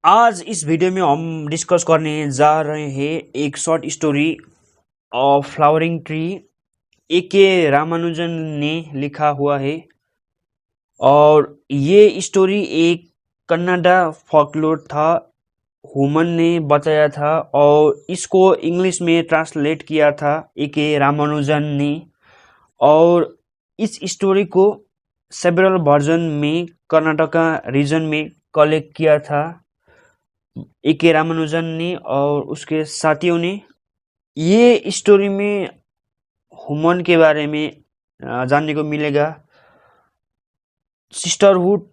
आज इस वीडियो में हम डिस्कस करने जा रहे हैं एक short story of flowering tree. A K Ramanujan ने लिखा हुआ है और ये स्टोरी एक कन्नड़ा फोकलोर था। हुमन ने बताया था और इसको इंग्लिश में ट्रांसलेट किया था ए के रामानुजन ने। और इस स्टोरी को सेवरल वर्जन में कर्नाटका रीजन में कलेक्ट किया था ए के रामानुजन ने और उसके साथियों ने। ये स्टोरी में हुमन के बारे में जानने को मिलेगा। Sisterhood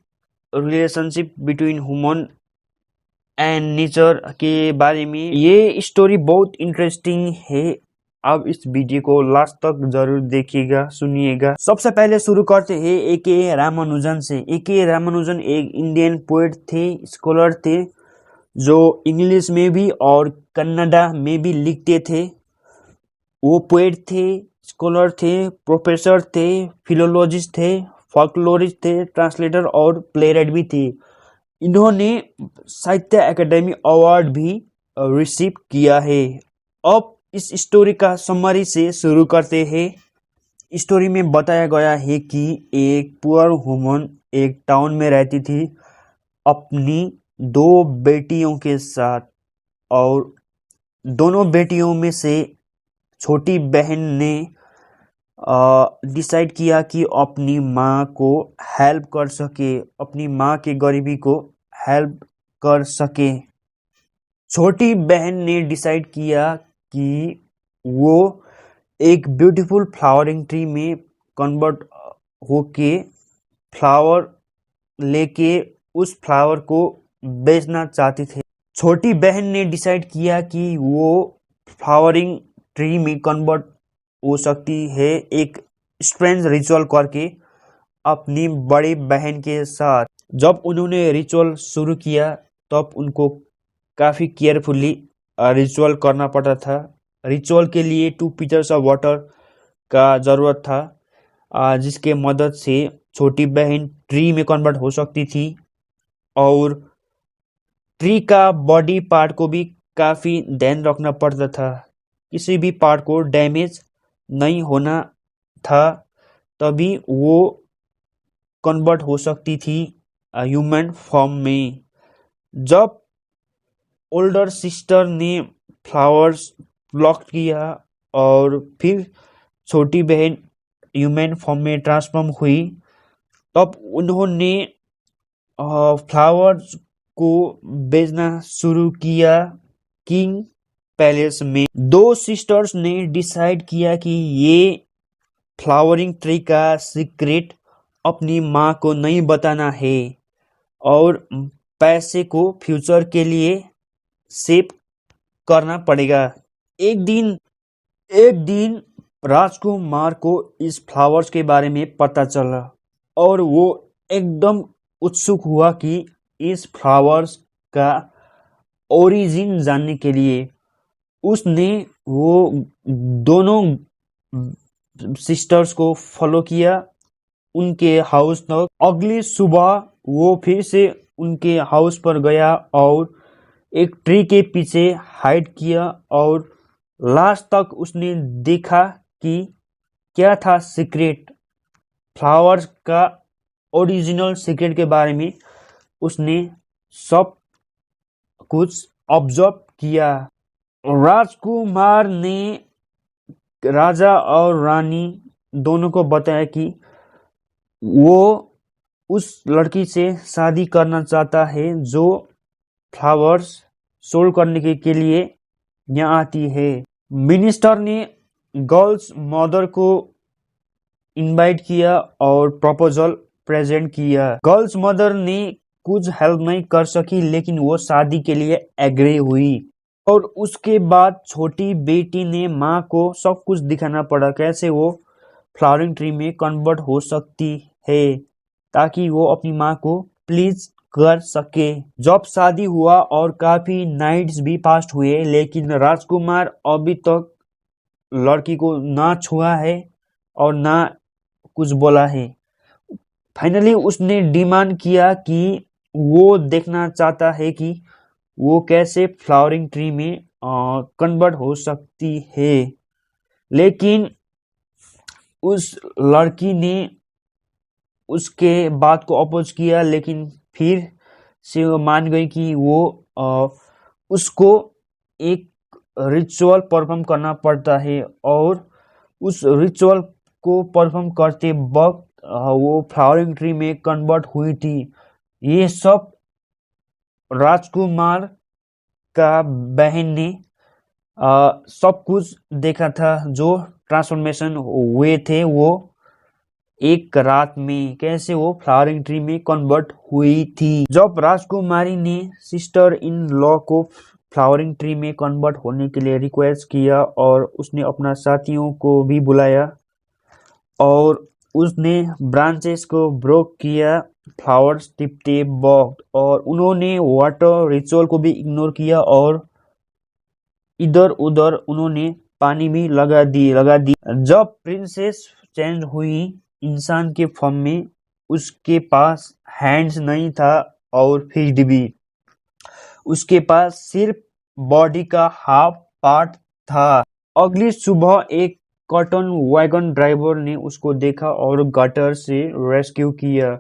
relationship between human and nature के बारे में ये स्टोरी बहुत इंटरेस्टिंग है। आप इस वीडियो को लास्ट तक जरूर देखिएगा, सुनिएगा। सबसे पहले शुरू करते हैं ए के रामानुजन से। ए के रामानुजन एक इंडियन पोएट थे, स्कॉलर थे, जो इंग्लिश में भी और कन्नड़ा में भी लिखते थे। वो पोएट थे, स्कॉलर थे, प्रोफेसर थे, फिलोलॉजिस्ट थे, फोकलोरिस्ट थे, ट्रांसलेटर और प्लेराइट भी थे। इन्होंने साहित्य अकेडमी अवार्ड भी रिसीव किया है। अब इस स्टोरी का समरी से शुरू करते हैं। स्टोरी में बताया गया है कि एक पुअर वुमन एक टाउन में रहती थी अपनी 2 बेटियों के साथ, और दोनों बेटियों में से छोटी बहन ने डिसाइड किया कि अपनी माँ को हेल्प कर सके, अपनी माँ के गरीबी को हेल्प कर सके। छोटी बहन ने डिसाइड किया कि वो एक ब्यूटीफुल फ्लावरिंग ट्री में कन्वर्ट होके फ्लावर लेके उस फ्लावर को बेचना चाहती थे। छोटी बहन ने डिसाइड किया कि वो फ्लावरिंग ट्री में कन्वर्ट हो सकती है एक स्ट्रेंज रिचुअल करके अपनी बड़ी बहन के साथ। जब उन्होंने रिचुअल शुरू किया तब उनको काफ़ी केयरफुली रिचुअल करना पड़ा था। रिचुअल के लिए 2 पीटर्स ऑफ वाटर का ज़रूरत था, जिसके मदद से छोटी बहन ट्री में कन्वर्ट हो सकती थी। और ट्री का बॉडी पार्ट को भी काफ़ी ध्यान रखना पड़ता था, किसी भी पार्ट को डैमेज नहीं होना था, तभी वो कन्वर्ट हो सकती थी ह्यूमन फॉर्म में। जब ओल्डर सिस्टर ने फ्लावर्स प्लक किया और फिर छोटी बहन ह्यूमन फॉर्म में ट्रांसफॉर्म हुई, तब उन्होंने फ्लावर्स को बेचना शुरू किया किंग पैलेस में। 2 सिस्टर्स ने डिसाइड किया कि ये फ्लावरिंग ट्री का सीक्रेट अपनी माँ को नहीं बताना है और पैसे को फ्यूचर के लिए सेव करना पड़ेगा। एक दिन राजकुमार को इस फ्लावर्स के बारे में पता चला और वो एकदम उत्सुक हुआ कि इस फ्लावर्स का ओरिजिन जानने के लिए। उसने वो दोनों सिस्टर्स को फॉलो किया उनके हाउस तक। अगली सुबह वो फिर से उनके हाउस पर गया और एक ट्री के पीछे हाइड किया और लास्ट तक उसने देखा कि क्या था सीक्रेट। फ्लावर्स का ओरिजिनल सीक्रेट के बारे में उसने सब कुछ ऑब्जर्व किया। राजकुमार ने राजा और रानी दोनों को बताया कि वो उस लड़की से शादी करना चाहता है जो फ्लावर्स सोल्ड करने के लिए यहाँ आती है। मिनिस्टर ने गर्ल्स मदर को इनवाइट किया और प्रपोजल प्रेजेंट किया। गर्ल्स मदर ने कुछ हेल्प नहीं कर सकी, लेकिन वो शादी के लिए एग्री हुई। और उसके बाद छोटी बेटी ने माँ को सब कुछ दिखाना पड़ा, कैसे वो फ्लावरिंग ट्री में कन्वर्ट हो सकती है, ताकि वो अपनी माँ को प्लीज कर सके। जब शादी हुआ और काफी नाइट्स भी पास हुए, लेकिन राजकुमार अभी तक लड़की को ना छुआ है और ना कुछ बोला है। फाइनली उसने डिमांड किया कि वो देखना चाहता है कि वो कैसे फ्लावरिंग ट्री में कन्वर्ट हो सकती है। लेकिन उस लड़की ने उसके बात को अपोज किया, लेकिन फिर से वो मान गई कि वो उसको एक रिचुअल परफॉर्म करना पड़ता है, और उस रिचुअल को परफॉर्म करते वक्त वो फ्लावरिंग ट्री में कन्वर्ट हुई थी। ये सब राजकुमार का बहन ने सब कुछ देखा था। जो ट्रांसफॉर्मेशन हुए थे वो एक रात में कैसे वो फ्लावरिंग ट्री में कन्वर्ट हुई थी। जब राजकुमारी ने सिस्टर इन लॉ को फ्लावरिंग ट्री में कन्वर्ट होने के लिए रिक्वेस्ट किया, और उसने अपना साथियों को भी बुलाया, और उसने ब्रांचेस को ब्रोक किया, फ्लावर्स टिपते वक्त, और उन्होंने वाटर रिचुअल को भी इग्नोर किया, और इधर उधर उन्होंने पानी भी लगा दी। जब प्रिंसेस चेंज हुई इंसान के फॉर्म में, उसके पास हैंड्स नहीं था और फीट भी। उसके पास सिर्फ बॉडी का हाफ पार्ट था। अगली सुबह एक कॉटन वैगन ड्राइवर ने उसको देखा और गटर से रेस्क्यू किया।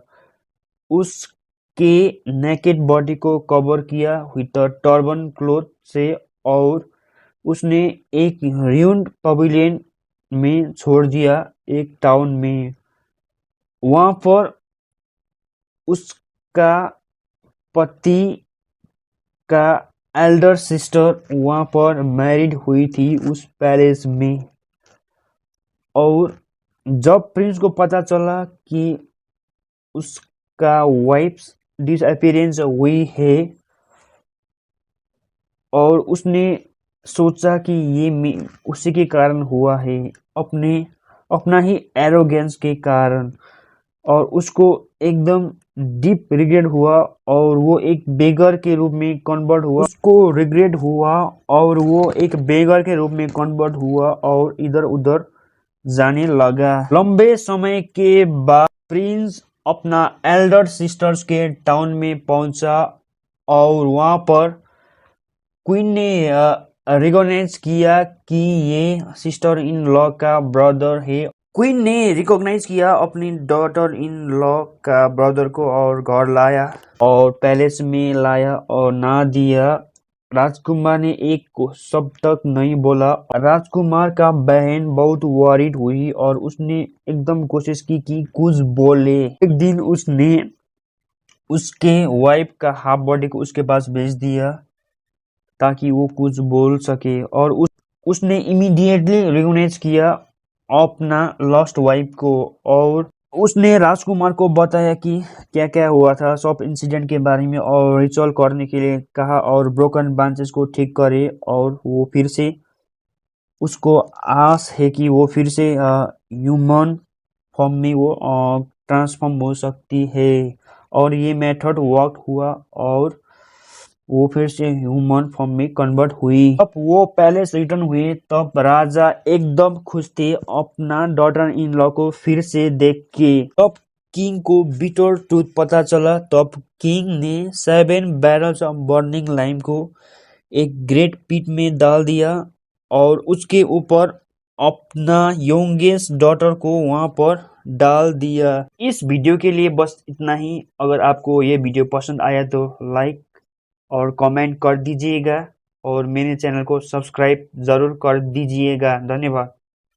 उसके नेकेड बॉडी को कवर किया विद टर्बन क्लोथ से, और उसने एक र्यून्ड पवेलियन में छोड़ दिया, एक टाउन में। वहां पर उसका पति का एल्डर सिस्टर वहां पर मैरिड हुई थी उस पैलेस में। और जब प्रिंस को पता चला कि उसका वाइफ्स डिसअपीयरेंस हुई है, और उसने सोचा कि ये उसी के कारण हुआ है, अपना ही एरोगेंस के कारण, और उसको एकदम डीप रिग्रेट हुआ, और वो एक बेगर के रूप में कन्वर्ट हुआ। उसको रिग्रेट हुआ और वो एक बेगर के रूप में कन्वर्ट हुआ और इधर उधर जाने लगा। लंबे समय के बाद प्रिंस अपना एल्डर सिस्टर्स के टाउन में पहुंचा, और वहां पर क्वीन ने रिकॉग्नाइज किया कि ये सिस्टर इन लॉ का ब्रदर है। क्वीन ने रिकॉग्नाइज किया अपनी डॉटर इन लॉ का ब्रदर को, और घर लाया और पैलेस में लाया और ना दिया। राजकुमार ने एक शब्द तक नहीं बोला। राजकुमार का बहन बहुत वरीड हुई, और उसने एकदम कोशिश की कि कुछ बोले। एक दिन उसने उसके वाइफ का हाफ बॉडी को उसके पास भेज दिया ताकि वो कुछ बोल सके, और उसने इमीडिएटली रिकॉग्नाइज किया अपना लॉस्ट वाइफ को, और उसने राजकुमार को बताया कि क्या क्या हुआ था, सब इंसिडेंट के बारे में, और रिचुअल करने के लिए कहा, और ब्रोकन ब्रांचेस को ठीक करे, और वो फिर से उसको आस है कि वो फिर से ह्यूमन फॉर्म में वो ट्रांसफॉर्म हो सकती है। और ये मेथड वर्क हुआ, और वो फिर से ह्यूमन फॉर्म में कन्वर्ट हुई। अब वो पैलेस रिटर्न हुए, तब राजा एकदम खुश थे अपना डॉटर इन लॉ को फिर से देख के। तब किंग को बिटर ट्रूथ पता चला। तब किंग ने 7 बैरल्स ऑफ बर्निंग लाइम को एक ग्रेट पिट में डाल दिया, और उसके ऊपर अपना योंगेस्ट डॉटर को वहां पर डाल दिया। इस वीडियो के लिए बस इतना ही। अगर आपको ये वीडियो पसंद आया तो लाइक और कमेंट कर दीजिएगा, और मेरे चैनल को सब्सक्राइब ज़रूर कर दीजिएगा। धन्यवाद।